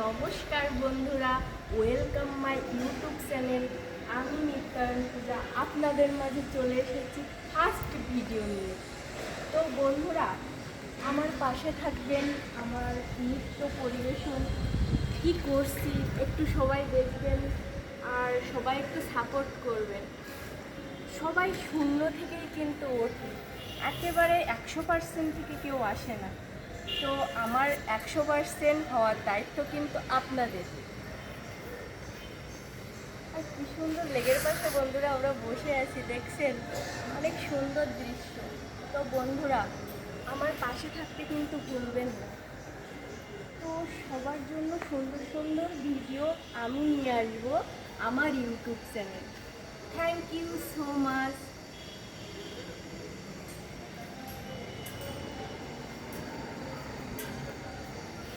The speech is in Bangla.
নমস্কার বন্ধুরা, ওয়েলকাম মাই ইউটিউব চ্যানেল। আমি নিত্যায়ন পূজা আপনাদের মাঝে চলে এসেছি ফার্স্ট ভিডিও নিয়ে। তো বন্ধুরা, আমার পাশে থাকবেন, আমার নৃত্য পরিবেশন কী করছি একটু সবাই দেখবেন, আর সবাই একটু সাপোর্ট করবেন। সবাই শূন্য থেকেই কিন্তু ওঠে, একেবারে 100% থেকে কেউ আসে না। তো আমার 100% হওয়ার দায়িত্ব কিন্তু আপনাদের। আর কি সুন্দর লেগের পাশে বন্ধুরা আমরা বসে আছি, দেখছেন, অনেক সুন্দর দৃশ্য। তো বন্ধুরা, আমার পাশে থাকতে কিন্তু ভুলবেন না। তো সবার জন্য সুন্দর সুন্দর ভিডিও আমি নিয়ে আসবো আমার YouTube channel. Thank you so much.